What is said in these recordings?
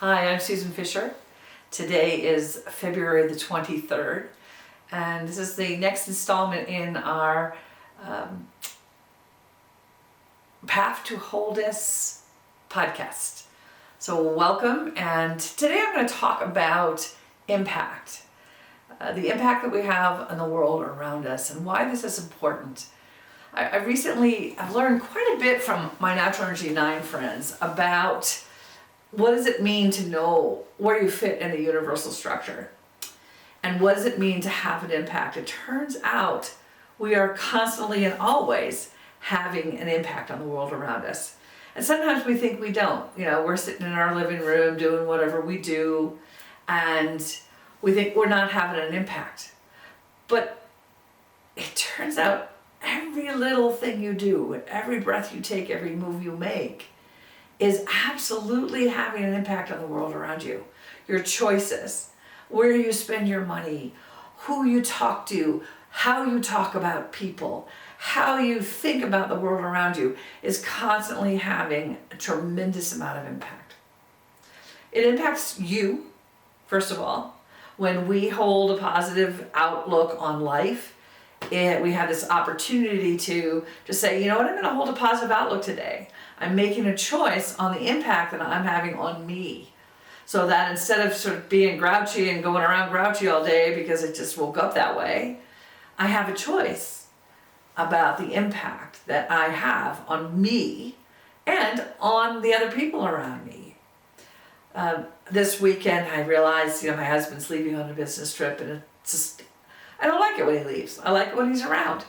Hi, I'm Susan Fisher. Today is February the 23rd, and this is the next installment in our Path to Wholeness podcast. So welcome, and today I'm going to talk about impact. The impact that we have on the world around us and why this is important. I've learned quite a bit from my Natural Energy 9 friends about what does it mean to know where you fit in the universal structure? And what does it mean to have an impact? It turns out we are constantly and always having an impact on the world around us. And sometimes we think we don't. We're sitting in our living room doing whatever we do, and we think we're not having an impact. But it turns out every little thing you do, every breath you take, every move you make, is absolutely having an impact on the world around you. Your choices, where you spend your money, who you talk to, how you talk about people, how you think about the world around you is constantly having a tremendous amount of impact. It impacts you, first of all. When we hold a positive outlook on life, we have this opportunity to just say, I'm going to hold a positive outlook today. I'm making a choice on the impact that I'm having on me. So that instead of sort of being grouchy and going around grouchy all day because I just woke up that way, I have a choice about the impact that I have on me and on the other people around me. This weekend I realized, my husband's leaving on a business trip, and it's just, I don't like it when he leaves. I like it when he's around.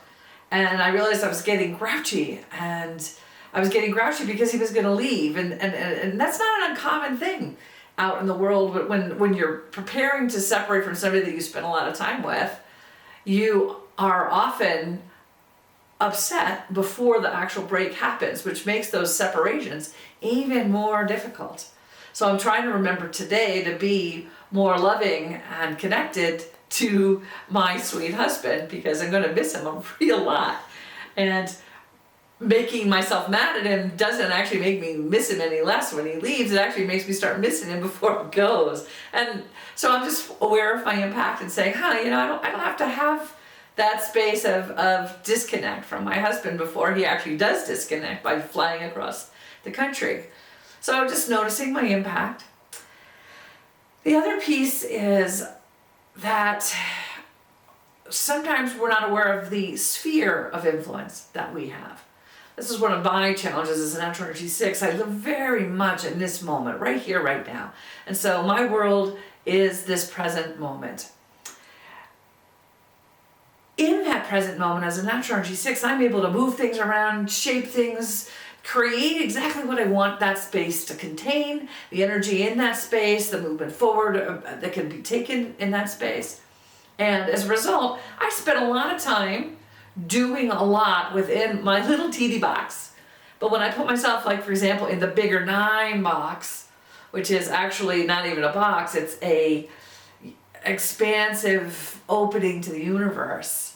And I realized I was getting grouchy, and I was getting grouchy because he was going to leave, and that's not an uncommon thing out in the world. But when you're preparing to separate from somebody that you spend a lot of time with, you are often upset before the actual break happens, which makes those separations even more difficult. So I'm trying to remember today to be more loving and connected to my sweet husband, because I'm going to miss him a real lot. And making myself mad at him doesn't actually make me miss him any less when he leaves. It actually makes me start missing him before he goes. And so I'm just aware of my impact and saying, I don't have to have that space of disconnect from my husband before he actually does disconnect by flying across the country. So I'm just noticing my impact. The other piece is that sometimes we're not aware of the sphere of influence that we have. This is one of my challenges as a Natural Energy 6. I live very much in this moment, right here, right now. And so my world is this present moment. In that present moment as a Natural Energy 6, I'm able to move things around, shape things, create exactly what I want that space to contain, the energy in that space, the movement forward that can be taken in that space. And as a result, I spent a lot of time doing a lot within my little teeny box. But when I put myself, like for example, in the bigger 9 box, which is actually not even a box, it's a expansive opening to the universe,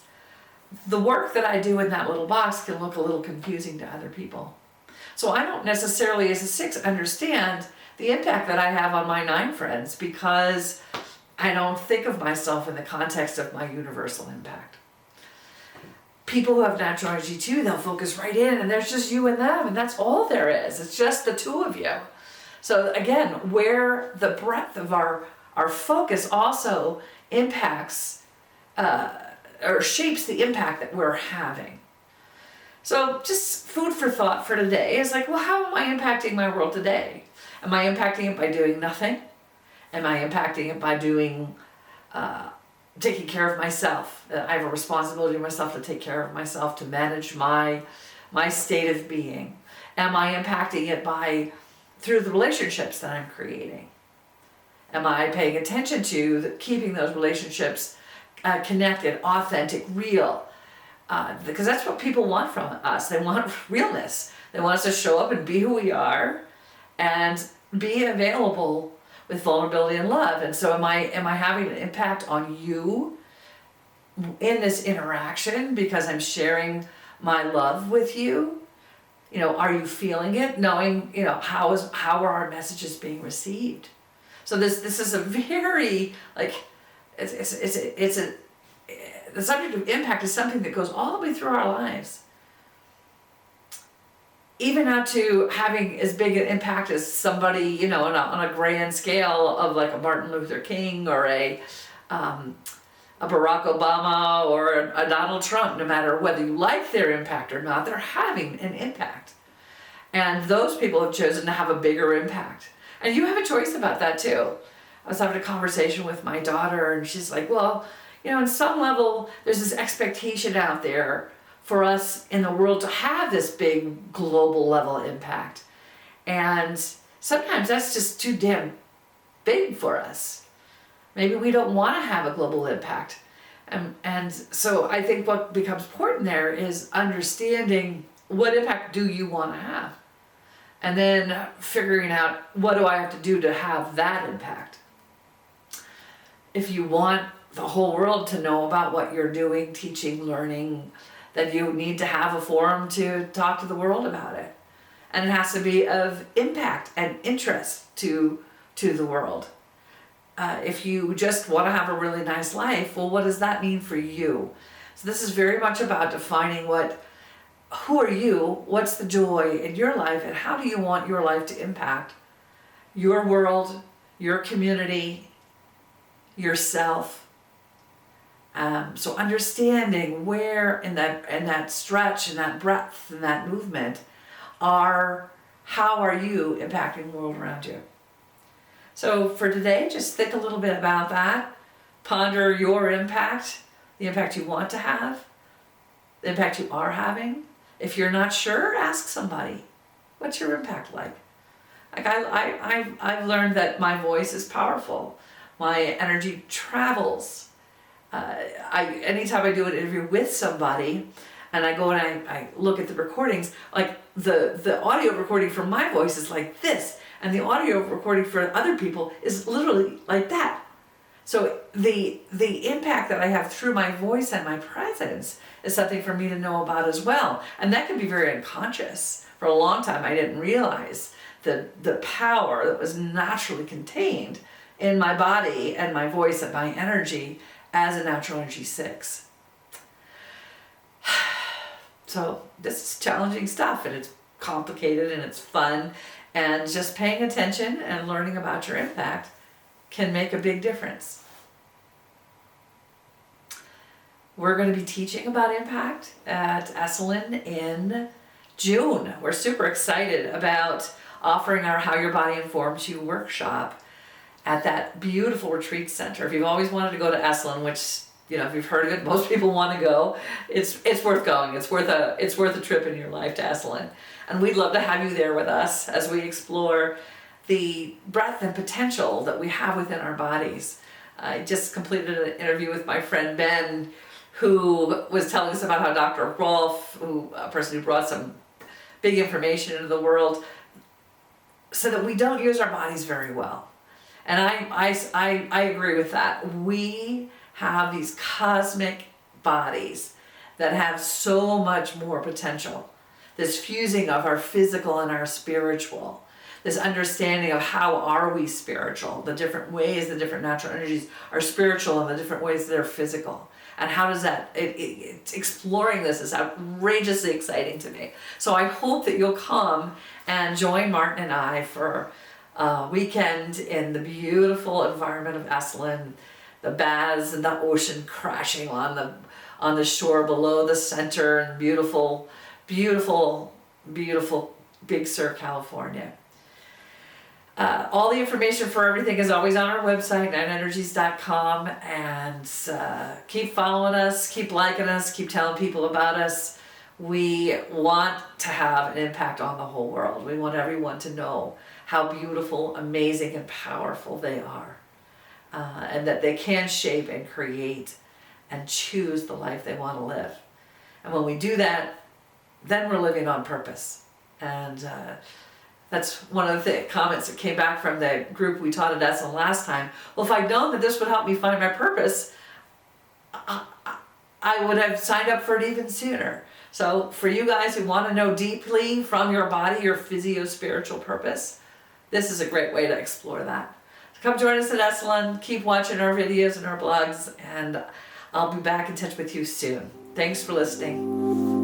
the work that I do in that little box can look a little confusing to other people. So I don't necessarily, as a 6, understand the impact that I have on my 9 friends, because I don't think of myself in the context of my universal impact. People who have Natural Energy 2, they'll focus right in, and there's just you and them, and that's all there is. It's just the two of you. So again, where the breadth of our focus also impacts or shapes the impact that we're having. So just food for thought for today is like, well, how am I impacting my world today? Am I impacting it by doing nothing? Am I impacting it by taking care of myself? I have a responsibility to myself to take care of myself, to manage my state of being. Am I impacting it through the relationships that I'm creating? Am I paying attention to keeping those relationships connected, authentic, real? Because that's what people want from us. They want realness. They want us to show up and be who we are and be available with vulnerability and love. And so am I having an impact on you in this interaction because I'm sharing my love with you? Are you feeling it? Knowing, how are our messages being received? So this is a very, like, the subject of impact is something that goes all the way through our lives. Even out to having as big an impact as somebody, you know, on a grand scale of like a Martin Luther King or a Barack Obama or a Donald Trump. No matter whether you like their impact or not, they're having an impact. And those people have chosen to have a bigger impact. And you have a choice about that too. I was having a conversation with my daughter, and she's like, well, you know, on some level, there's this expectation out there for us in the world to have this big global level impact. And sometimes that's just too damn big for us. Maybe we don't want to have a global impact. And so I think what becomes important there is understanding, what impact do you want to have? And then figuring out, what do I have to do to have that impact? If you want the whole world to know about what you're doing, teaching, learning, then you need to have a forum to talk to the world about it. And it has to be of impact and interest to the world. If you just want to have a really nice life, well, what does that mean for you? So this is very much about defining who are you, what's the joy in your life, and how do you want your life to impact your world, your community, yourself. So understanding where in that stretch and that breadth and that movement how are you impacting the world around you? So for today, just think a little bit about that. Ponder your impact, the impact you want to have, the impact you are having. If you're not sure, ask somebody. What's your impact like? Like I've learned that my voice is powerful. My energy travels. Anytime I do an interview with somebody, and I go and I look at the recordings, like the audio recording for my voice is like this, and the audio recording for other people is literally like that. So the impact that I have through my voice and my presence is something for me to know about as well. And that can be very unconscious. For a long time, I didn't realize the power that was naturally contained in my body and my voice and my energy as a natural energy 6. So this is challenging stuff, and it's complicated and it's fun, and just paying attention and learning about your impact can make a big difference. We're going to be teaching about impact at Esalen in June. We're super excited about offering our How Your Body Informs You workshop at that beautiful retreat center. If you've always wanted to go to Esalen, which, you know, if you've heard of it, most people want to go, it's worth going. It's worth a trip in your life to Esalen. And we'd love to have you there with us as we explore the breadth and potential that we have within our bodies. I just completed an interview with my friend Ben, who was telling us about how Dr. Rolf, a person who brought some big information into the world, said that we don't use our bodies very well. And I agree with that. We have these cosmic bodies that have so much more potential. This fusing of our physical and our spiritual. This understanding of how are we spiritual, the different ways the different natural energies are spiritual and the different ways they're physical. And how does that, exploring this is outrageously exciting to me. So I hope that you'll come and join Martin and I for a weekend in the beautiful environment of Esalen, the baths and the ocean crashing on the shore below the center in beautiful, beautiful, beautiful Big Sur, California. All the information for everything is always on our website, ninenergies.com, and keep following us, keep liking us, keep telling people about us. We want to have an impact on the whole world. We want everyone to know how beautiful, amazing, and powerful they are, and that they can shape and create and choose the life they want to live. And when we do that, then we're living on purpose. And that's one of the comments that came back from the group we taught at Esalen last time. Well, if I'd known that this would help me find my purpose, I would have signed up for it even sooner. So for you guys who want to know deeply from your body, your physio-spiritual purpose, this is a great way to explore that. Come join us at Esalen. Keep watching our videos and our blogs, and I'll be back in touch with you soon. Thanks for listening.